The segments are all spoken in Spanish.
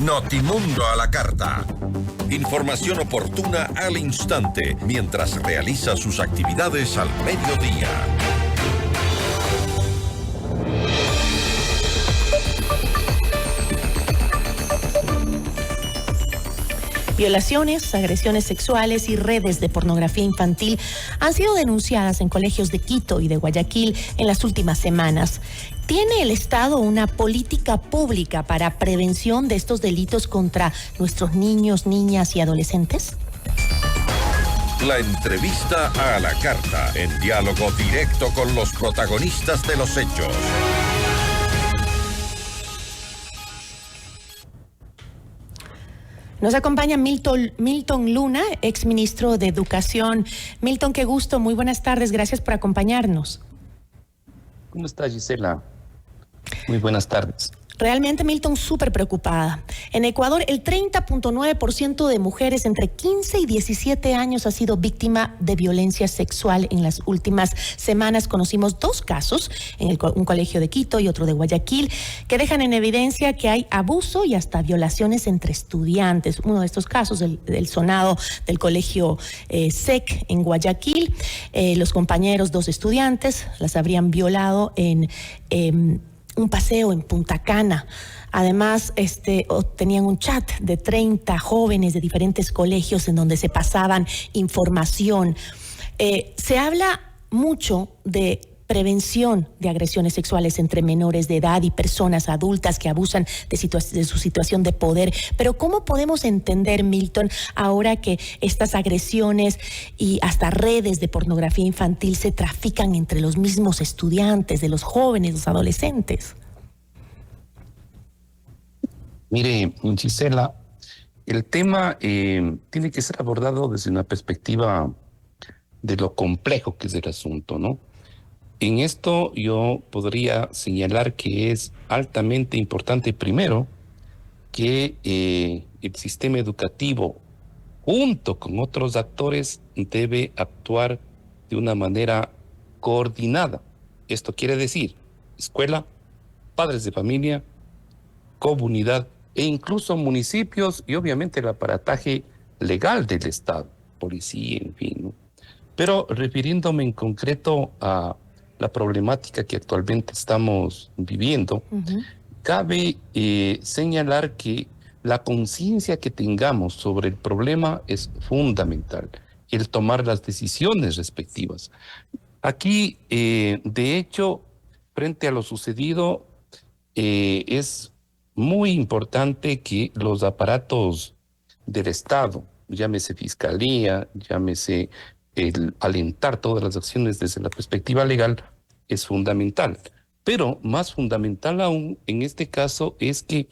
Notimundo a la carta. Información oportuna al instante mientras realiza sus actividades al mediodía. Violaciones, agresiones sexuales y redes de pornografía infantil han sido denunciadas en colegios de Quito y de Guayaquil en las últimas semanas. ¿Tiene el Estado una política pública para prevención de estos delitos contra nuestros niños, niñas y adolescentes? La entrevista a la carta, en diálogo directo con los protagonistas de los hechos. Nos acompaña Milton Luna, exministro de Educación. Milton, qué gusto, muy buenas tardes, gracias por acompañarnos. ¿Cómo está, Gisela? Muy buenas tardes. Realmente, Milton, súper preocupada. En Ecuador, el 30.9% de mujeres entre 15 y 17 años ha sido víctima de violencia sexual. En las últimas semanas conocimos 2 casos, en un colegio de Quito y otro de Guayaquil, que dejan en evidencia que hay abuso y hasta violaciones entre estudiantes. Uno de estos casos, el sonado del colegio SEC en Guayaquil, los compañeros, 2 estudiantes, las habrían violado en un paseo en Punta Cana. Además, tenían un chat de 30 jóvenes de diferentes colegios en donde se pasaban información. Se habla mucho de prevención de agresiones sexuales entre menores de edad y personas adultas que abusan de su situación de poder. Pero ¿cómo podemos entender, Milton, ahora que estas agresiones y hasta redes de pornografía infantil se trafican entre los mismos estudiantes, de los jóvenes, los adolescentes? Mire, Gisela, el tema tiene que ser abordado desde una perspectiva de lo complejo que es el asunto, ¿no? En esto yo podría señalar que es altamente importante, primero, que el sistema educativo, junto con otros actores, debe actuar de una manera coordinada. Esto quiere decir escuela, padres de familia, comunidad e incluso municipios y obviamente el aparataje legal del Estado, policía, en fin, ¿no? Pero refiriéndome en concreto a la problemática que actualmente estamos viviendo, cabe señalar que la conciencia que tengamos sobre el problema es fundamental, el tomar las decisiones respectivas. Aquí, de hecho, frente a lo sucedido, es muy importante que los aparatos del Estado, llámese Fiscalía, llámese el alentar todas las acciones desde la perspectiva legal, es fundamental. Pero más fundamental aún en este caso es que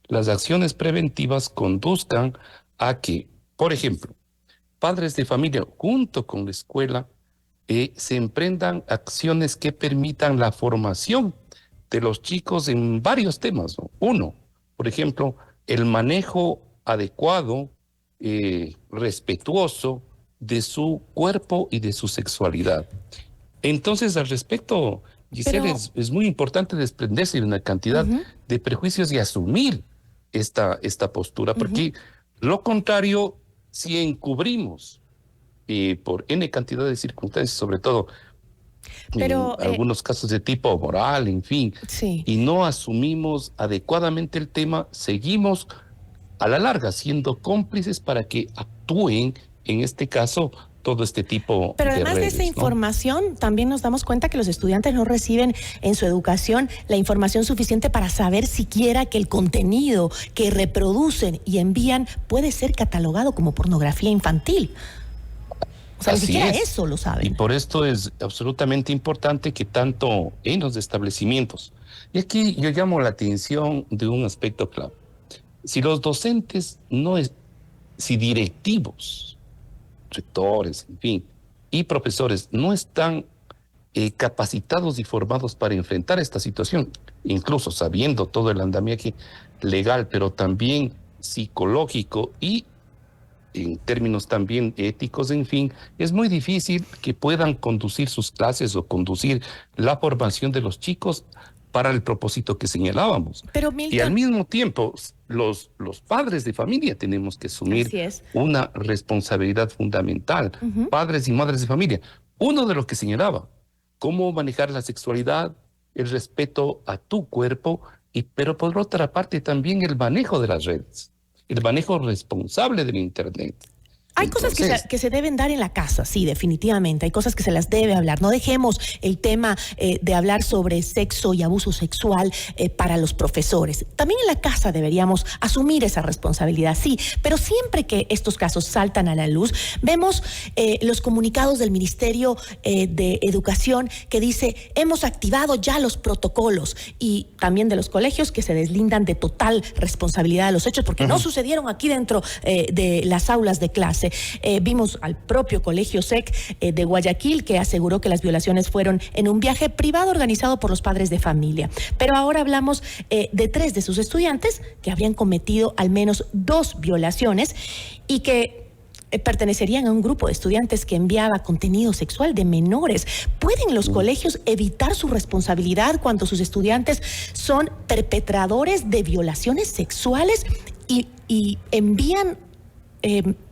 las acciones preventivas conduzcan a que, por ejemplo, padres de familia junto con la escuela se emprendan acciones que permitan la formación de los chicos en varios temas, ¿no? Uno, por ejemplo, el manejo adecuado, respetuoso de su cuerpo y de su sexualidad. Entonces, al respecto, Giselle, es muy importante desprenderse de una cantidad de prejuicios y asumir esta postura, porque lo contrario, si encubrimos por N cantidad de circunstancias, sobre todo en algunos casos de tipo moral, en fin, y no asumimos adecuadamente el tema, seguimos a la larga siendo cómplices para que actúen, en este caso, todo este tipo Pero de además redes, de esa información, también nos damos cuenta que los estudiantes no reciben en su educación la información suficiente para saber siquiera que el contenido que reproducen y envían puede ser catalogado como pornografía infantil. O sea, ni siquiera eso lo saben. Y por esto es absolutamente importante que tanto en los establecimientos, y aquí yo llamo la atención de un aspecto clave. Si los docentes si directivos, rectores, en fin, y profesores no están capacitados y formados para enfrentar esta situación, incluso sabiendo todo el andamiaje legal, pero también psicológico y en términos también éticos, en fin, es muy difícil que puedan conducir sus clases o conducir la formación de los chicos para el propósito que señalábamos. Pero Y al Milton, mismo tiempo, los padres de familia tenemos que asumir así es. una responsabilidad fundamental, Ujú. padres y madres de familia. Uno de los que señalaba, cómo manejar la sexualidad, el respeto a tu cuerpo, pero por otra parte también el manejo de las redes, el manejo responsable del Internet. Hay cosas que se deben dar en la casa, sí, definitivamente. Hay cosas que se las debe hablar. No dejemos el tema de hablar sobre sexo y abuso sexual para los profesores. También en la casa deberíamos asumir esa responsabilidad, sí. Pero siempre que estos casos saltan a la luz, vemos los comunicados del Ministerio de Educación que dice, hemos activado ya los protocolos, y también de los colegios que se deslindan de total responsabilidad de los hechos porque no sucedieron aquí dentro de las aulas de clase. Vimos al propio Colegio SEC de Guayaquil, que aseguró que las violaciones fueron en un viaje privado organizado por los padres de familia. Pero ahora hablamos de 3 de sus estudiantes que habrían cometido al menos 2 violaciones y que pertenecerían a un grupo de estudiantes que enviaba contenido sexual de menores. ¿Pueden los colegios evitar su responsabilidad cuando sus estudiantes son perpetradores de violaciones sexuales y envían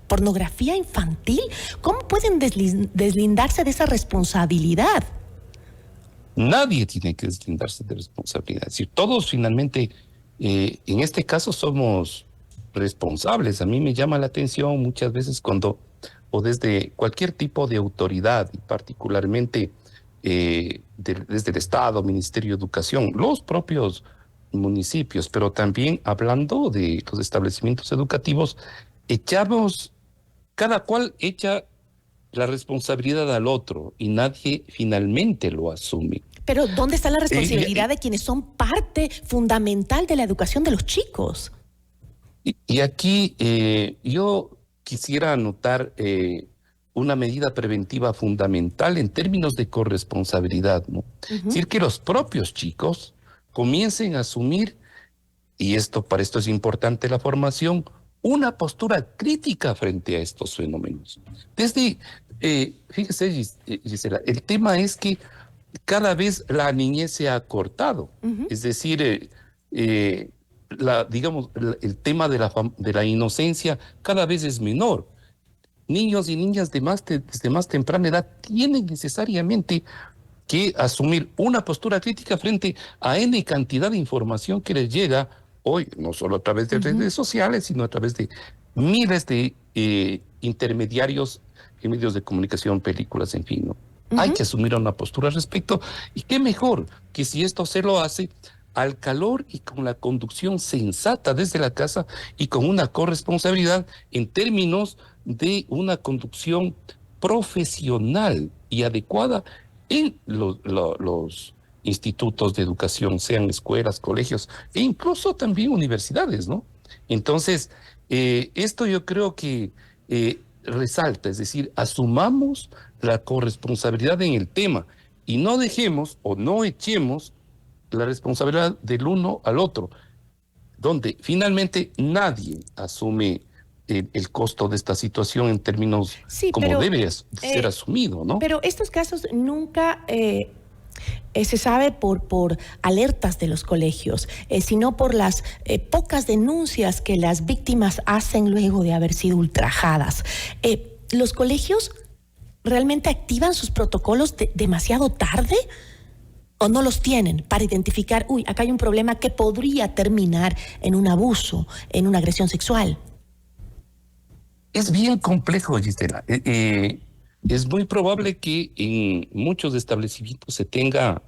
pornografía infantil? ¿Cómo pueden deslindarse de esa responsabilidad? Nadie tiene que deslindarse de responsabilidad. Es decir, todos finalmente, en este caso, somos responsables. A mí me llama la atención muchas veces cuando, o desde cualquier tipo de autoridad, y particularmente desde el Estado, Ministerio de Educación, los propios municipios, pero también hablando de los establecimientos educativos, cada cual echa la responsabilidad al otro y nadie finalmente lo asume. Pero ¿dónde está la responsabilidad de quienes son parte fundamental de la educación de los chicos? Y aquí yo quisiera anotar una medida preventiva fundamental en términos de corresponsabilidad, ¿no? Es decir, que los propios chicos comiencen a asumir, y para esto es importante la formación, una postura crítica frente a estos fenómenos. Fíjese, Gisela, el tema es que cada vez la niñez se ha acortado. Es decir, el tema de la inocencia cada vez es menor. Niños y niñas desde más temprana edad tienen necesariamente que asumir una postura crítica frente a N cantidad de información que les llega hoy, no solo a través de redes sociales, sino a través de miles de intermediarios en medios de comunicación, películas, en fin, ¿no? Hay que asumir una postura al respecto, y qué mejor que si esto se lo hace al calor y con la conducción sensata desde la casa y con una corresponsabilidad en términos de una conducción profesional y adecuada en los institutos de educación, sean escuelas, colegios e incluso también universidades, ¿no? Entonces, esto yo creo que resalta, es decir, asumamos la corresponsabilidad en el tema y no dejemos o no echemos la responsabilidad del uno al otro, donde finalmente nadie asume el costo de esta situación en términos como debe ser asumido, ¿no? Pero estos casos nunca se sabe por alertas de los colegios, sino por las pocas denuncias que las víctimas hacen luego de haber sido ultrajadas. ¿Los colegios realmente activan sus protocolos demasiado tarde o no los tienen para identificar, acá hay un problema que podría terminar en un abuso, en una agresión sexual? Es bien complejo, Gisela. Es muy probable que en muchos establecimientos se tenga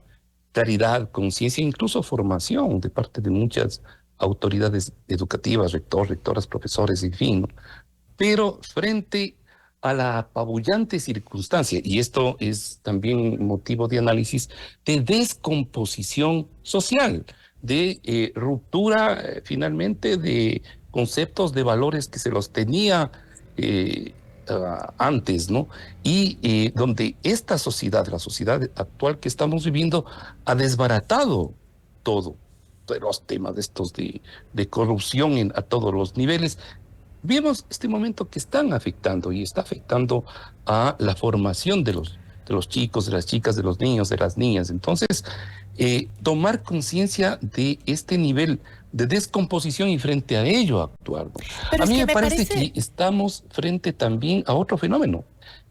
claridad, conciencia, incluso formación de parte de muchas autoridades educativas, rectoras, profesores, en fin, ¿no? Pero frente a la apabullante circunstancia, y esto es también motivo de análisis, de descomposición social, de ruptura finalmente de conceptos, de valores que se los tenía antes, ¿no? Y donde esta sociedad, la sociedad actual que estamos viviendo, ha desbaratado todo, los temas de estos de corrupción a todos los niveles. Vemos este momento que están afectando y está afectando a la formación de los chicos, de las chicas, de los niños, de las niñas. Entonces, tomar conciencia de este nivel de descomposición y frente a ello actuar, ¿no? Pero A mí es que me parece que estamos frente también a otro fenómeno,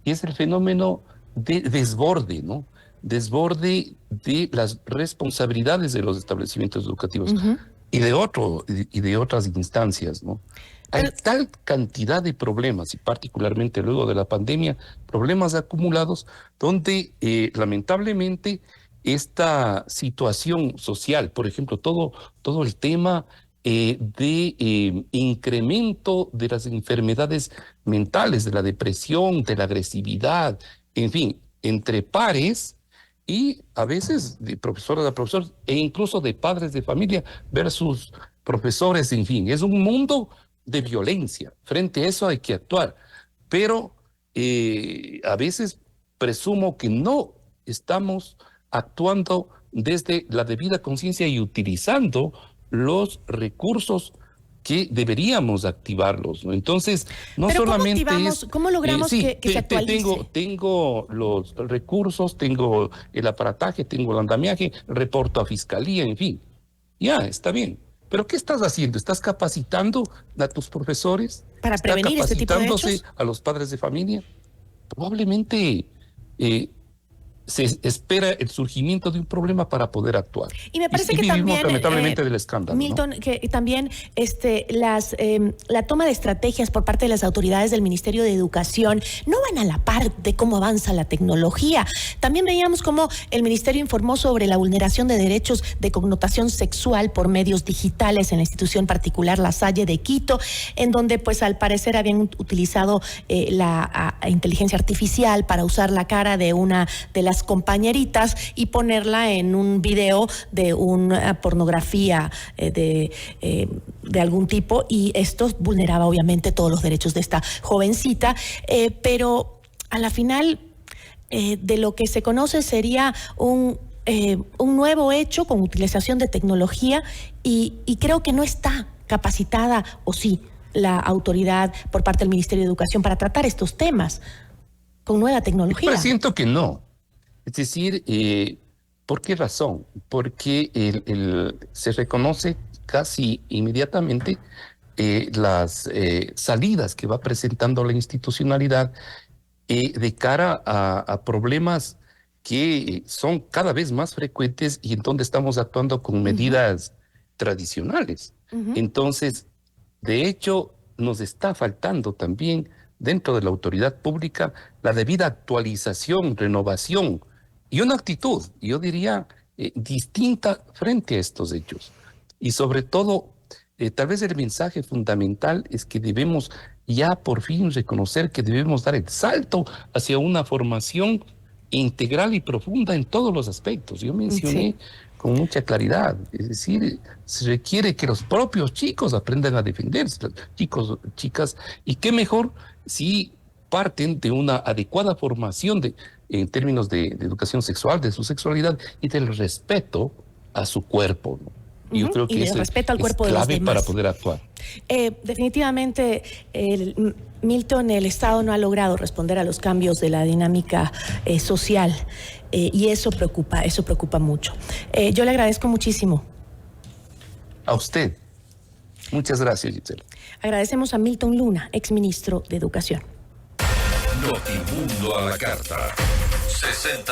y es el fenómeno de desborde, ¿no? Desborde de las responsabilidades de los establecimientos educativos y de otras instancias, ¿no? Hay tal cantidad de problemas, y particularmente luego de la pandemia, problemas acumulados, donde lamentablemente esta situación social, por ejemplo, todo el tema de incremento de las enfermedades mentales, de la depresión, de la agresividad, en fin, entre pares y a veces de profesoras a profesores e incluso de padres de familia versus profesores, en fin, es un mundo de violencia. Frente a eso hay que actuar, pero a veces presumo que no estamos actuando desde la debida conciencia y utilizando los recursos que deberíamos activarlos, ¿no? Entonces, no pero solamente ¿cómo logramos sí, que se actualice? tengo los recursos, tengo el aparataje, tengo el andamiaje, reporto a fiscalía, en fin. Ya, está bien. Pero ¿qué estás haciendo? ¿Estás capacitando a tus profesores? Para ¿Está prevenir este tipo de hechos? capacitándose a los padres de familia? Probablemente se espera el surgimiento de un problema para poder actuar. Y me parece que vivimos también, lamentablemente del escándalo, Milton, ¿no? que también la toma de estrategias por parte de las autoridades del Ministerio de Educación no van a la par de cómo avanza la tecnología. También veíamos cómo el Ministerio informó sobre la vulneración de derechos de connotación sexual por medios digitales en la institución particular La Salle de Quito, en donde pues al parecer habían utilizado la inteligencia artificial para usar la cara de una de las compañeritas y ponerla en un video de una pornografía de algún tipo, y esto vulneraba obviamente todos los derechos de esta jovencita, pero a la final de lo que se conoce sería un nuevo hecho con utilización de tecnología y creo que no está capacitada, o sí, la autoridad por parte del Ministerio de Educación para tratar estos temas con nueva tecnología. Pero siento que no. Es decir, ¿por qué razón? Porque se reconoce casi inmediatamente las salidas que va presentando la institucionalidad de cara a problemas que son cada vez más frecuentes y en donde estamos actuando con medidas tradicionales. Entonces, de hecho, nos está faltando también dentro de la autoridad pública la debida actualización, renovación y una actitud, yo diría, distinta frente a estos hechos. Y sobre todo, tal vez el mensaje fundamental es que debemos ya por fin reconocer que debemos dar el salto hacia una formación integral y profunda en todos los aspectos. Yo mencioné con mucha claridad, es decir, se requiere que los propios chicos aprendan a defenderse, chicos, chicas, y qué mejor si parten de una adecuada formación en términos de educación sexual, de su sexualidad y del respeto a su cuerpo, ¿no? Yo creo que eso respeto al cuerpo es de los clave demás para poder actuar. Definitivamente, Milton, el Estado no ha logrado responder a los cambios de la dinámica social y eso preocupa mucho. Yo le agradezco muchísimo. A usted. Muchas gracias, Gisela. Agradecemos a Milton Luna, exministro de Educación. Notimundo a la carta. 60